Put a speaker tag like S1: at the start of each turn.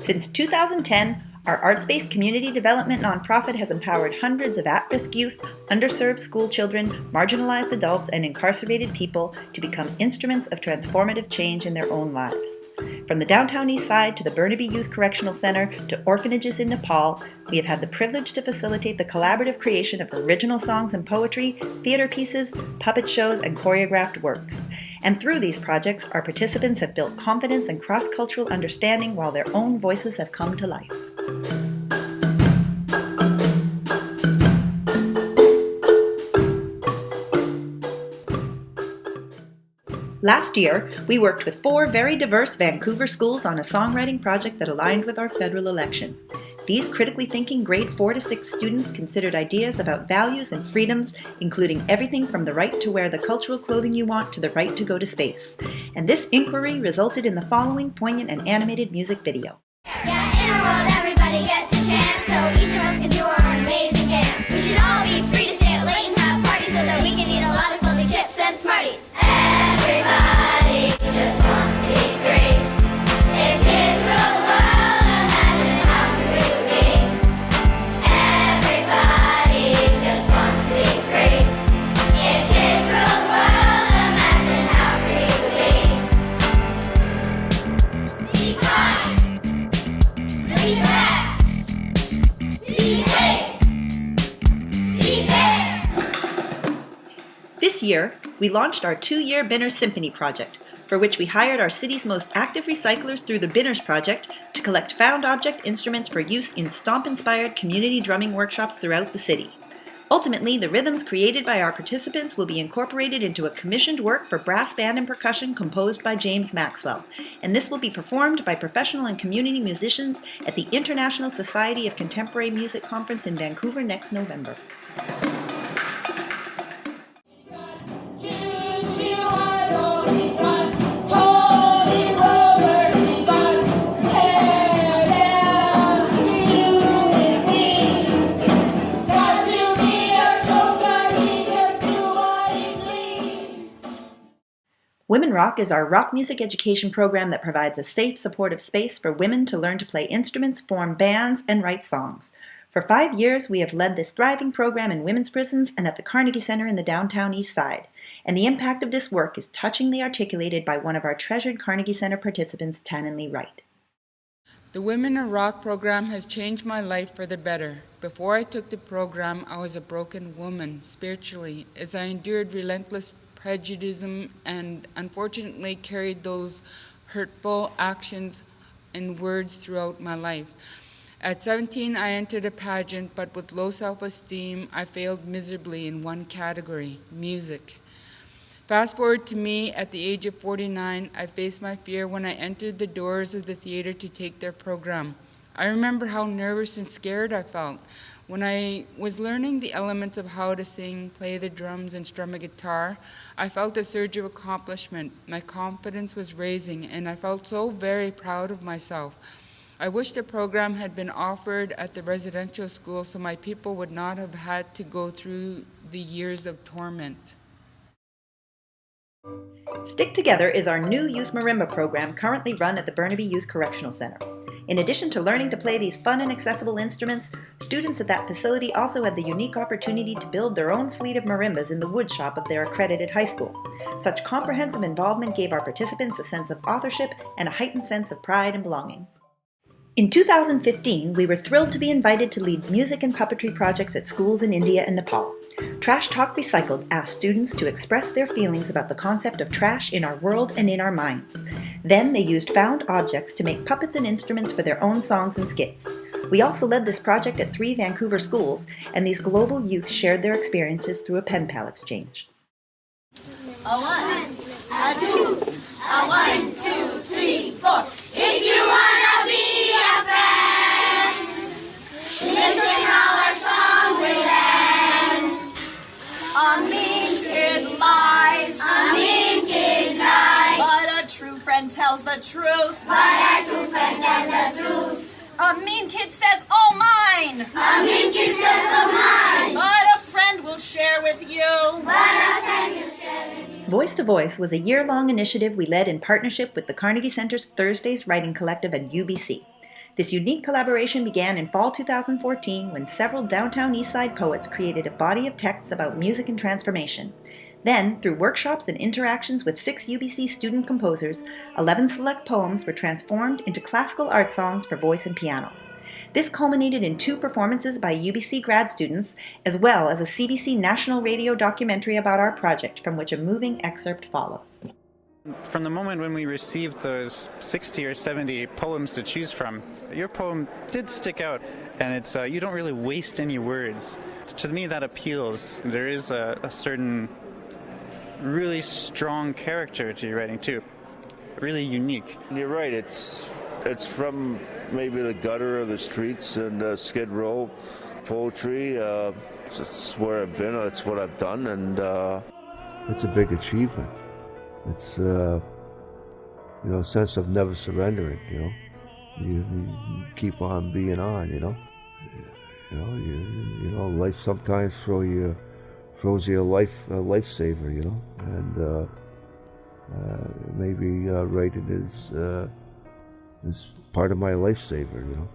S1: Since 2010, our arts-based community development nonprofit has empowered hundreds of at-risk youth, underserved school children, marginalized adults, and incarcerated people to become instruments of transformative change in their own lives. From the downtown east side to the Burnaby Youth Correctional Center to orphanages in Nepal, we have had the privilege to facilitate the collaborative creation of original songs and poetry, theater pieces, puppet shows, and choreographed works. And through these projects, our participants have built confidence and cross-cultural understanding while their own voices have come to life. Last year, we worked with 4 very diverse Vancouver schools on a songwriting project that aligned with our federal election. These critically thinking grade 4 to 6 students considered ideas about values and freedoms, including everything from the right to wear the cultural clothing you want to the right to go to space. And this inquiry resulted in the following poignant and animated music video.
S2: Yeah, in a world everybody gets a chance, so each of us can do our own amazing dance. We should all be free to stay up late and have parties so that we can eat a lot of salty chips and Smarties. Everybody just wants to be free. If kids rule the world, imagine how free we would be. Everybody just wants to be free. If kids rule the world, imagine how free we would be. Be kind. Be sad. Be safe. Be fair.
S1: This year, we launched our 2-year Binners Symphony project, for which we hired our city's most active recyclers through the Binners Project to collect found object instruments for use in stomp-inspired community drumming workshops throughout the city. Ultimately, the rhythms created by our participants will be incorporated into a commissioned work for brass band and percussion composed by James Maxwell, and this will be performed by professional and community musicians at the International Society of Contemporary Music Conference in Vancouver next November. Women Rock is our rock music education program that provides a safe, supportive space for women to learn to play instruments, form bands, and write songs. For 5 years, we have led this thriving program in women's prisons and at the Carnegie Center in the downtown east side. And the impact of this work is touchingly articulated by one of our treasured Carnegie Center participants, Tannen Lee Wright.
S3: The Women in Rock program has changed my life for the better. Before I took the program, I was a broken woman spiritually, as I endured relentless prejudice and unfortunately carried those hurtful actions and words throughout my life. At 17, I entered a pageant, but with low self-esteem, I failed miserably in one category, music. Fast forward to me at the age of 49, I faced my fear when I entered the doors of the theater to take their program. I remember how nervous and scared I felt. When I was learning the elements of how to sing, play the drums, and strum a guitar, I felt a surge of accomplishment. My confidence was raising, and I felt so very proud of myself. I wish the program had been offered at the residential school so my people would not have had to go through the years of torment.
S1: Stick Together is our new youth marimba program currently run at the Burnaby Youth Correctional Center. In addition to learning to play these fun and accessible instruments, students at that facility also had the unique opportunity to build their own fleet of marimbas in the woodshop of their accredited high school. Such comprehensive involvement gave our participants a sense of authorship and a heightened sense of pride and belonging. In 2015, we were thrilled to be invited to lead music and puppetry projects at schools in India and Nepal. Trash Talk Recycled asked students to express their feelings about the concept of trash in our world and in our minds. Then they used found objects to make puppets and instruments for their own songs and skits. We also led this project at 3 Vancouver schools, and these global youth shared their experiences through a pen pal exchange.
S2: A 1, a 2, a 1, 2, 3, 4. If you wanna be a friend, listen how our song will end.
S4: A mean kid lies,
S2: A mean kid lies,
S4: but a true friend tells the truth.
S2: but a true friend tells the truth.
S4: A mean kid says, oh mine,
S2: A mean kid says so mine,
S4: but a friend will share with you.
S2: but a friend is sharing.
S1: Voice to Voice was a year-long initiative we led in partnership with the Carnegie Center's Thursdays Writing Collective and UBC. This unique collaboration began in fall 2014 when several downtown Eastside poets created a body of texts about music and transformation. Then, through workshops and interactions with 6 UBC student composers, 11 select poems were transformed into classical art songs for voice and piano. This culminated in 2 performances by UBC grad students, as well as a CBC National Radio documentary about our project, from which a moving excerpt follows.
S5: From the moment when we received those 60 or 70 poems to choose from, your poem did stick out, and it's you don't really waste any words. To me, that appeals. There is a certain really strong character to your writing too, really unique.
S6: You're right. It's from maybe the gutter of the streets and Skid Row poetry. It's where I've been. It's what I've done, and it's a big achievement. It's a sense of never surrendering. You keep on being on. Life sometimes throws you a lifesaver. And maybe writing is part of my lifesaver.